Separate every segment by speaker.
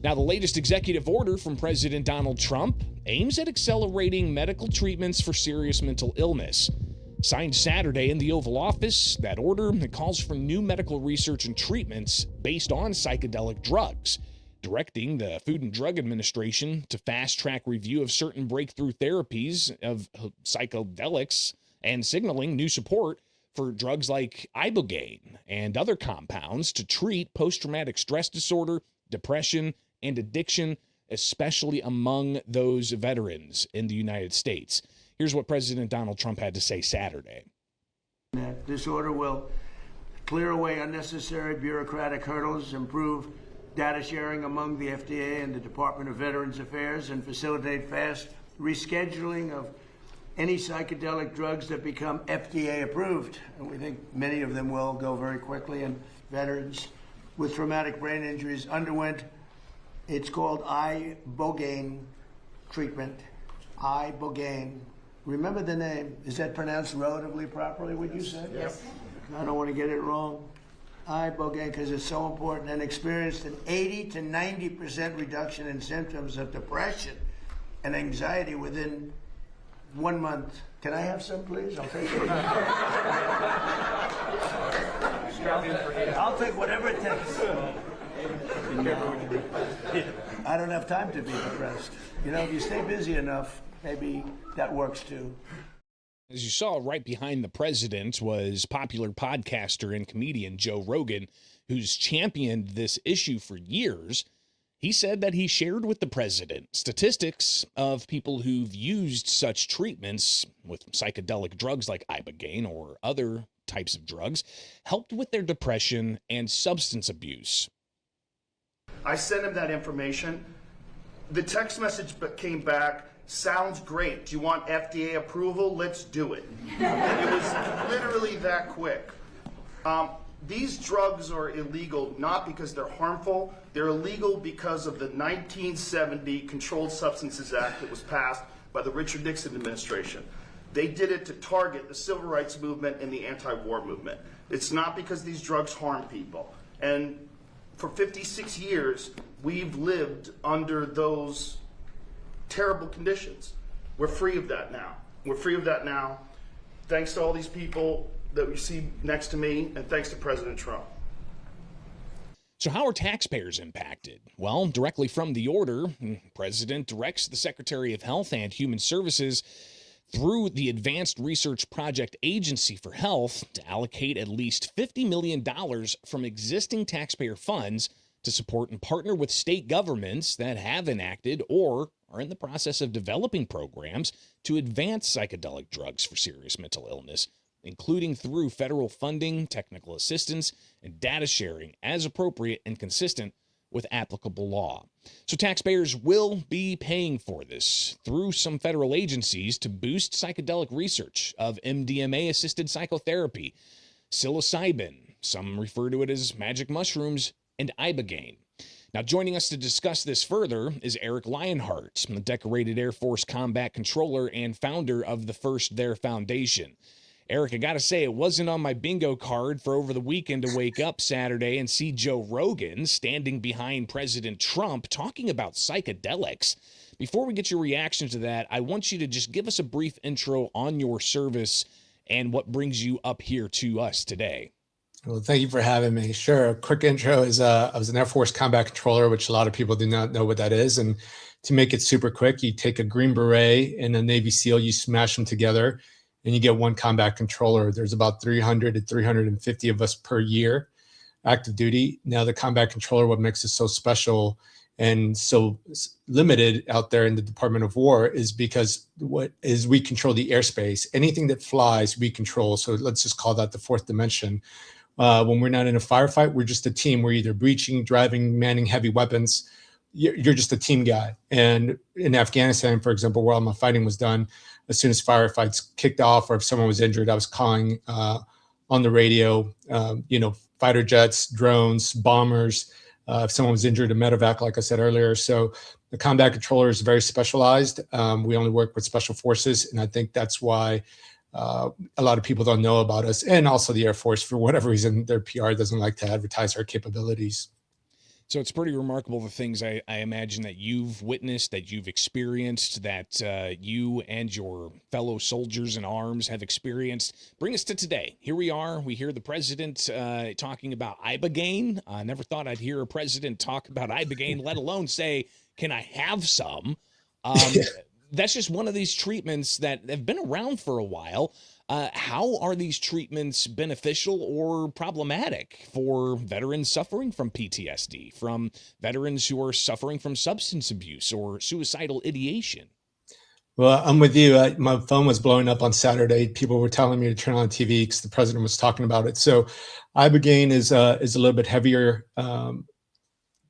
Speaker 1: Now, the latest executive order from President Donald Trump aims at accelerating medical treatments for serious mental illness. Signed Saturday in the Oval Office, that order calls for new medical research and treatments based on psychedelic drugs, directing the Food and Drug Administration to fast-track review of certain breakthrough therapies of psychedelics and signaling new support for drugs like ibogaine and other compounds to treat post-traumatic stress disorder, depression, and addiction, especially among those veterans in the United States. Here's what President Donald Trump had to say Saturday.
Speaker 2: This order will clear away unnecessary bureaucratic hurdles, improve data sharing among the FDA and the Department of Veterans Affairs, and facilitate fast rescheduling of any psychedelic drugs that become FDA approved. And we think many of them will go very quickly. And veterans with traumatic brain injuries underwent, it's called ibogaine treatment. Ibogaine. Remember the name. Is that pronounced relatively properly, would you say?
Speaker 3: Yes.
Speaker 2: I don't want to get it wrong. Ibogaine, because it's so important, and experienced an 80 to 90% reduction in symptoms of depression and anxiety within 1 month. Can I have some, please? I'll take it. I'll take whatever it takes. I don't have time to be depressed. You know, if you stay busy enough, maybe that works too.
Speaker 1: As you saw, right behind the president was popular podcaster and comedian Joe Rogan, who's championed this issue for years. He said that he shared with the president statistics of people who've used such treatments with psychedelic drugs like ibogaine or other types of drugs, helped with their depression and substance abuse.
Speaker 3: I sent him that information. The text message came back, sounds great. Do you want FDA approval? Let's do it. And it was literally that quick. These drugs are illegal not because they're harmful. They're illegal because of the 1970 Controlled Substances Act that was passed by the Richard Nixon administration. They did it to target the civil rights movement and the anti-war movement. It's not because these drugs harm people. And for 56 years, we've lived under those terrible conditions. We're free of that now. We're free of that now. Thanks to all these people that we see next to me, and thanks to President Trump.
Speaker 1: So how are taxpayers impacted? Well, directly from the order, the president directs the Secretary of Health and Human Services through the Advanced Research Project Agency for Health to allocate at least $50 million from existing taxpayer funds to support and partner with state governments that have enacted or are in the process of developing programs to advance psychedelic drugs for serious mental illness, including through federal funding, technical assistance, and data sharing as appropriate and consistent with applicable law. So taxpayers will be paying for this through some federal agencies to boost psychedelic research of MDMA-assisted psychotherapy, psilocybin, some refer to it as magic mushrooms, and ibogaine. Now, joining us to discuss this further is Eric Lionheart, the decorated Air Force combat controller and founder of the First There Foundation. Eric, I gotta say, it wasn't on my bingo card for over the weekend to wake up Saturday and see Joe Rogan standing behind President Trump talking about psychedelics. Before we get your reaction to that, I want you to just give us a brief intro on your service and what brings you up here to us today.
Speaker 4: Well, thank you for having me. Sure. A quick intro is I was an Air Force combat controller, which a lot of people do not know what that is. And to make it super quick, you take a Green Beret and a Navy SEAL, you smash them together, and you get one combat controller. There's about 300 to 350 of us per year, active duty. Now, the combat controller, what makes it so special and so limited out there in the Department of War is because we control the airspace. Anything that flies, we control. So let's just call that the fourth dimension. When we're not in a firefight, we're just a team. We're either breaching, driving, manning heavy weapons. You're just a team guy. And in Afghanistan, for example, where all my fighting was done, as soon as firefights kicked off or if someone was injured, I was calling on the radio, fighter jets, drones, bombers. If someone was injured, a medevac, like I said earlier. So the combat controller is very specialized. We only work with special forces. And I think that's why a lot of people don't know about us. And also the Air Force, for whatever reason, their PR doesn't like to advertise our capabilities.
Speaker 1: So it's pretty remarkable the things I imagine that you've witnessed, that you've experienced, that you and your fellow soldiers in arms have experienced. Bring us to today. Here we are. We hear the president talking about Ibogaine. I never thought I'd hear a president talk about Ibogaine, let alone say, "Can I have some?" That's just one of these treatments that have been around for a while. How are these treatments beneficial or problematic for veterans suffering from PTSD, from veterans who are suffering from substance abuse or suicidal ideation?
Speaker 4: Well, I'm with you. My phone was blowing up on Saturday. People were telling me to turn on the TV because the president was talking about it. So, ibogaine is a little bit heavier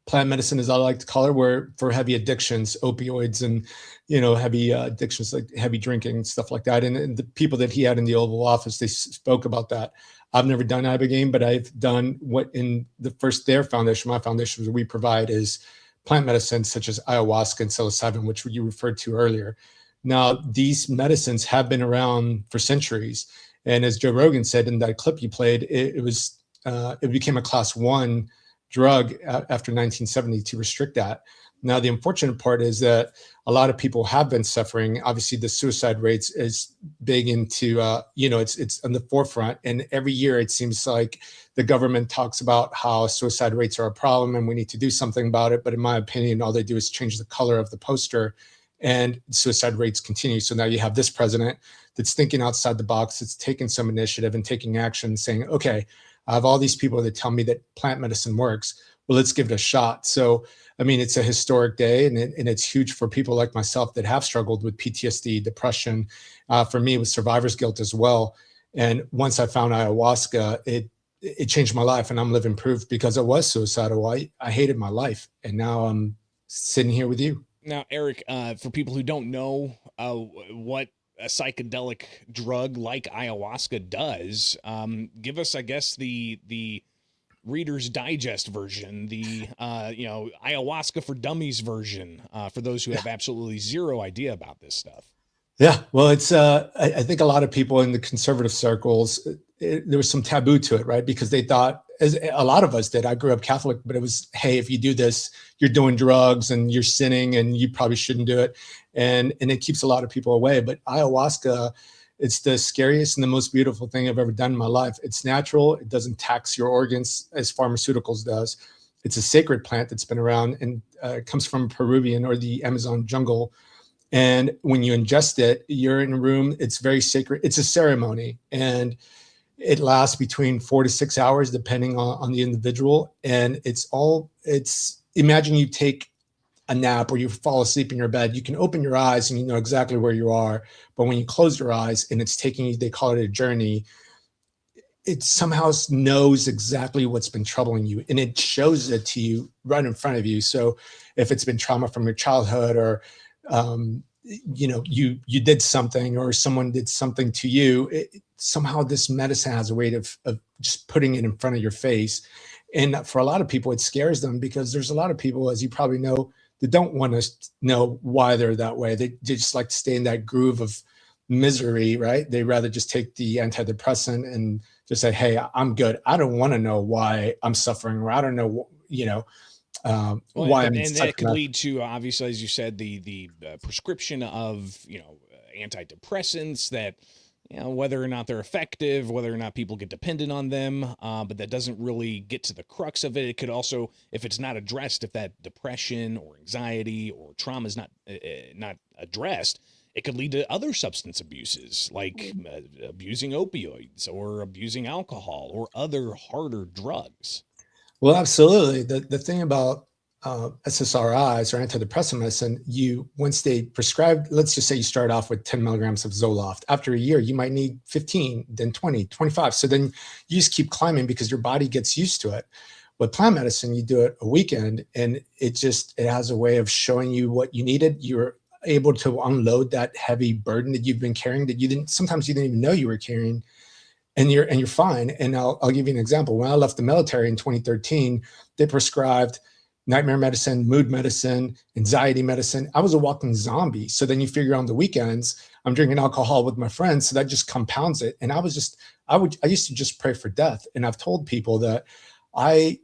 Speaker 4: plant medicine, as I like to call it, where for heavy addictions, opioids, and heavy addictions like heavy drinking, stuff like that. And the people that he had in the Oval Office, they spoke about that. I've never done ibogaine, but I've done what in their foundation, my foundation, we provide is plant medicine such as ayahuasca and psilocybin, which you referred to earlier. Now, these medicines have been around for centuries, and as Joe Rogan said in that clip you played, it became a class 1 drug after 1970 to restrict that. Now, the unfortunate part is that a lot of people have been suffering. Obviously, the suicide rates is big into, it's on the forefront. And every year it seems like the government talks about how suicide rates are a problem and we need to do something about it. But in my opinion, all they do is change the color of the poster and suicide rates continue. So now you have this president that's thinking outside the box, that's taking some initiative and taking action, saying, okay, I have all these people that tell me that plant medicine works. Well, let's give it a shot. So, I mean, it's a historic day, and it's huge for people like myself that have struggled with PTSD, depression. For me, it was survivor's guilt as well. And once I found ayahuasca, it changed my life, and I'm living proof because I was suicidal. I hated my life, and now I'm sitting here with you.
Speaker 1: Now, Eric, for people who don't know what a psychedelic drug like ayahuasca does, give us, I guess, the Reader's Digest version, the ayahuasca for dummies version, for those who have absolutely zero idea about this stuff.
Speaker 4: Yeah, well, it's I think a lot of people in the conservative circles, there was some taboo to it, right? Because they thought, as a lot of us did, I grew up Catholic, but it was, hey, if you do this, you're doing drugs and you're sinning and you probably shouldn't do it. And it keeps a lot of people away. But ayahuasca, it's the scariest and the most beautiful thing I've ever done in my life. It's natural. It doesn't tax your organs as pharmaceuticals does. It's a sacred plant that's been around, and it comes from Peruvian or the Amazon jungle. And when you ingest it, you're in a room, it's very sacred. It's a ceremony, and it lasts between 4 to 6 hours, depending on the individual. And it's imagine you take a nap or you fall asleep in your bed, you can open your eyes and you know exactly where you are. But when you close your eyes and it's taking you, they call it a journey, it somehow knows exactly what's been troubling you, and it shows it to you right in front of you. So if it's been trauma from your childhood, or you did something, or someone did something to you, somehow this medicine has a way of just putting it in front of your face. And for a lot of people, it scares them, because there's a lot of people, as you probably know, that don't want to know why they're that way. They just like to stay in that groove of misery, right? They rather just take the antidepressant and just say, hey, I'm good. I don't want to know why I'm suffering, or I don't know, why I'm
Speaker 1: and that could lead to, obviously, as you said, the prescription of antidepressants that, whether or not they're effective, whether or not people get dependent on them, but that doesn't really get to the crux of it. It could also, if it's not addressed, if that depression or anxiety or trauma is not addressed, it could lead to other substance abuses, like abusing opioids or abusing alcohol or other harder drugs.
Speaker 4: Well, absolutely. The thing about SSRIs or antidepressant medicine, once they prescribe, let's just say you start off with 10 milligrams of Zoloft. After a year, you might need 15, then 20, 25. So then you just keep climbing because your body gets used to it. With plant medicine, you do it a weekend, and it has a way of showing you what you needed. You're able to unload that heavy burden that you've been carrying that sometimes you didn't even know you were carrying. And you're fine. And I'll give you an example. When I left the military in 2013, they prescribed nightmare medicine, mood medicine, anxiety medicine. I was a walking zombie. So then you figure on the weekends, I'm drinking alcohol with my friends. So that just compounds it. And I used to just pray for death. And I've told people that I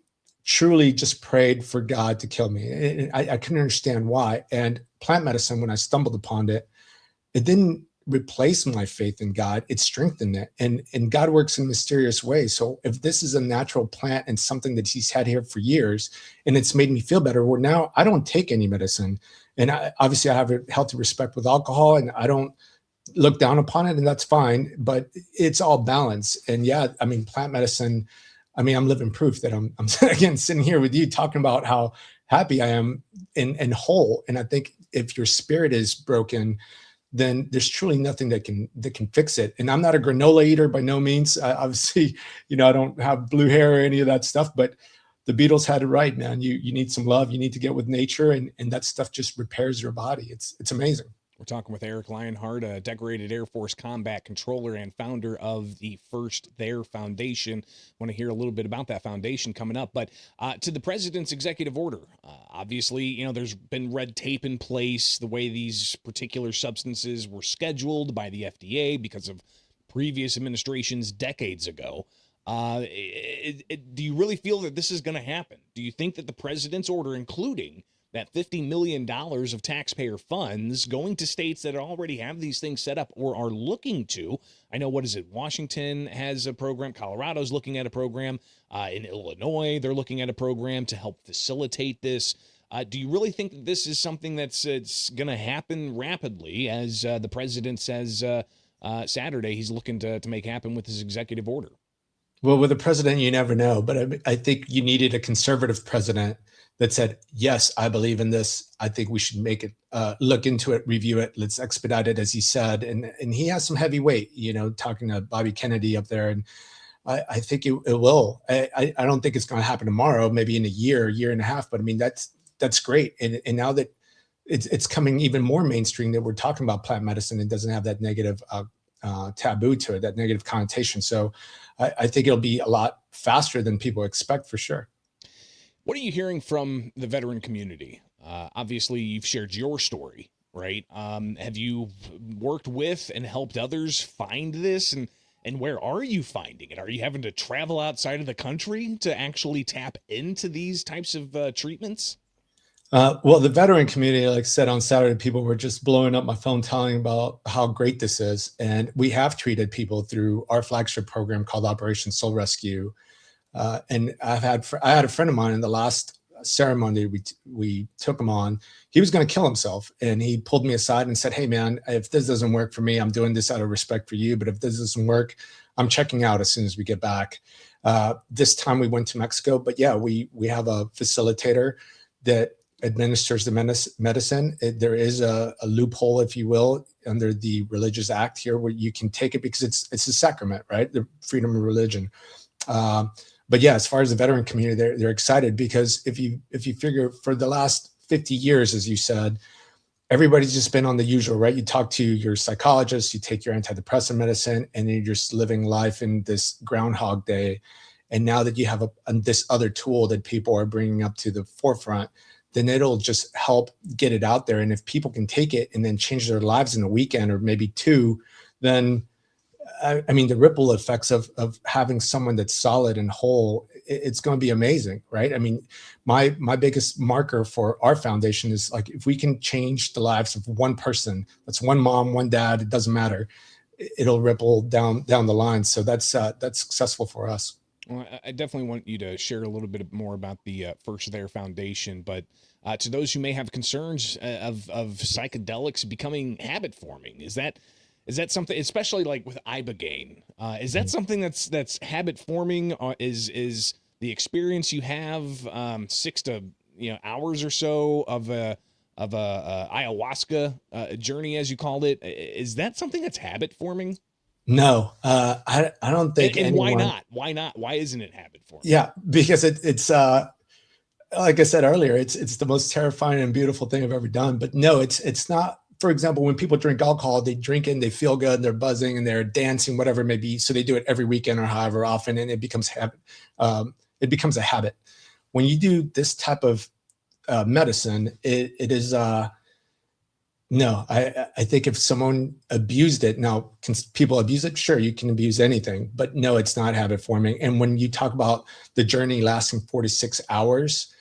Speaker 4: truly just prayed for God to kill me. I couldn't understand why. And plant medicine, when I stumbled upon it, it didn't replace my faith in God. It strengthened it. And God works in mysterious ways. So if this is a natural plant and something that he's had here for years, and it's made me feel better, well, now I don't take any medicine. And obviously I have a healthy respect with alcohol, and I don't look down upon it, and that's fine, but it's all balance. And yeah, I mean, plant medicine, I mean, I'm living proof that I'm again, sitting here with you talking about how happy I am and whole. And I think if your spirit is broken, then there's truly nothing that can fix it. And I'm not a granola eater by no means. Obviously, I don't have blue hair or any of that stuff, but the Beatles had it right, man. You need some love. You need to get with nature, and that stuff just repairs your body. It's amazing.
Speaker 1: We're talking with Eric Lionheart, a decorated Air Force combat controller and founder of the First There Foundation. Want to hear a little bit about that foundation coming up. But to the president's executive order, obviously, there's been red tape in place, the way these particular substances were scheduled by the FDA because of previous administrations decades ago. Do you really feel that this is going to happen? Do you think that the president's order, including that $50 million of taxpayer funds going to states that already have these things set up or are looking to? I know, Washington has a program. Colorado's looking at a program. In Illinois, they're looking at a program to help facilitate this. Do you really think that this is something that's going to happen rapidly, as the president says Saturday he's looking to make happen with his executive order?
Speaker 4: Well, with a president, you never know. But I think you needed a conservative president that said, yes, I believe in this. I think we should make it, look into it, review it. Let's expedite it, as he said. And he has some heavy weight, talking to Bobby Kennedy up there. And I think it will. I don't think it's going to happen tomorrow, maybe in a year and a half. But I mean, that's great. And now that it's coming even more mainstream, that we're talking about plant medicine, it doesn't have that negative taboo to it, that negative connotation. So I think it'll be a lot faster than people expect, for sure.
Speaker 1: What are you hearing from the veteran community? Obviously, you've shared your story, right? Have you worked with and helped others find this? And where are you finding it? Are you having to travel outside of the country to actually tap into these types of treatments?
Speaker 4: Well, the veteran community, like I said, on Saturday, people were just blowing up my phone telling about how great this is. And we have treated people through our flagship program called Operation Soul Rescue. And I had a friend of mine in the last ceremony we took him on. He was going to kill himself, and he pulled me aside and said, "Hey, man, if this doesn't work for me, I'm doing this out of respect for you. But if this doesn't work, I'm checking out as soon as we get back." This time we went to Mexico, but yeah, we have a facilitator that administers the medicine. There is a loophole, if you will, under the Religious Act here, where you can take it because it's a sacrament, right? The freedom of religion. But yeah, as far as the veteran community, they're excited because if you figure for the last 50 years, as you said, everybody's just been on the usual, right? You talk to your psychologist, you take your antidepressant medicine, and you're just living life in this Groundhog Day. And now that you have this other tool that people are bringing up to the forefront, then it'll just help get it out there. And if people can take it and then change their lives in a weekend or maybe two, then I mean, the ripple effects of having someone that's solid and whole, it's going to be amazing, right? I mean, my biggest marker for our foundation is like, if we can change the lives of one person, that's one mom, one dad, it doesn't matter, it'll ripple down the line. So that's successful for us.
Speaker 1: Well, I definitely want you to share a little bit more about the First There Foundation, but to those who may have concerns of psychedelics becoming habit forming, is that something, especially like with ibogaine? Is that something that's habit forming? Is the experience you have 6 to hours or so of a ayahuasca journey, as you called it? Is that something that's habit forming?
Speaker 4: No, I don't think.
Speaker 1: And why not? Why not? Why isn't it habit forming?
Speaker 4: Yeah, because it's like I said earlier, it's the most terrifying and beautiful thing I've ever done. But no, it's not. For example, when people drink alcohol, they drink it and they feel good and they're buzzing and they're dancing, whatever it may be. So they do it every weekend or however often, and it becomes habit. It becomes a habit. When you do this type of medicine, it is No, I think if someone abused it, now can people abuse it? Sure, you can abuse anything, but no, it's not habit forming. And when you talk about the journey lasting 46 hours,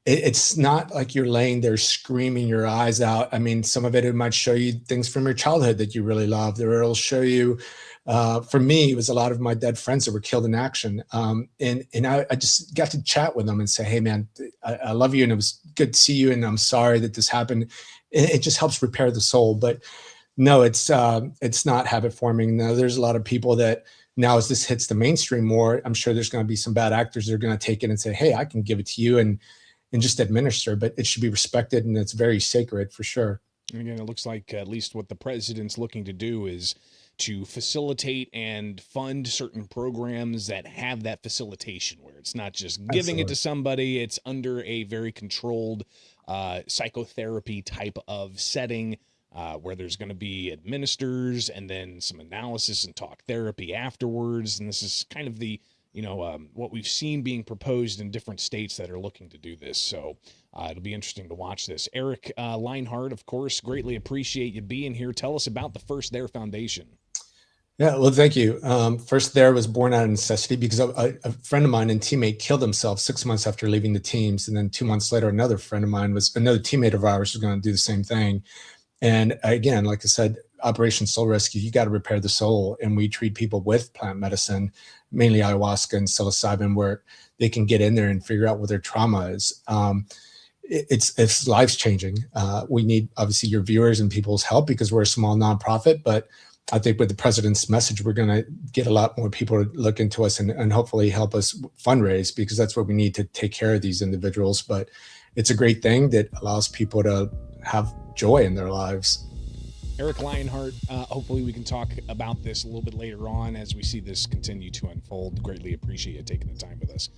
Speaker 4: it's not like you're laying there screaming your eyes out. I mean, some of it might show you things from your childhood that you really loved, or it'll show you. For me, it was a lot of my dead friends that were killed in action, and I just got to chat with them and say, "Hey, man, I love you, and it was good to see you, and I'm sorry that this happened." It just helps repair the soul. But no, it's not habit forming. Now, there's a lot of people that now, as this hits the mainstream more, I'm sure there's going to be some bad actors that are going to take it and say, "Hey, I can give it to you," and just administer, but it should be respected, and it's very sacred for sure.
Speaker 1: And again, it looks like at least what the president's looking to do is to facilitate and fund certain programs that have that facilitation, where it's not just giving it to somebody, it's under a very controlled psychotherapy type of setting, where there's going to be administrators and then some analysis and talk therapy afterwards. And this is kind of the what we've seen being proposed in different states that are looking to do this. So it'll be interesting to watch this. Eric Lionheart, of course, greatly appreciate you being here. Tell us about the First There Foundation.
Speaker 4: Yeah, well, thank you. First There was born out of necessity because a friend of mine and teammate killed himself 6 months after leaving the teams. And then 2 months later, another teammate of ours was going to do the same thing. And again, like I said, Operation Soul Rescue, you got to repair the soul. And we treat people with plant medicine, mainly ayahuasca and psilocybin, where they can get in there and figure out what their trauma is. It's life changing. We need obviously your viewers and people's help because we're a small nonprofit, but I think with the president's message, we're going to get a lot more people to look into us and hopefully help us fundraise, because that's what we need to take care of these individuals. But it's a great thing that allows people to have joy in their lives.
Speaker 1: Eric Lionheart, hopefully we can talk about this a little bit later on as we see this continue to unfold. Greatly appreciate you taking the time with us.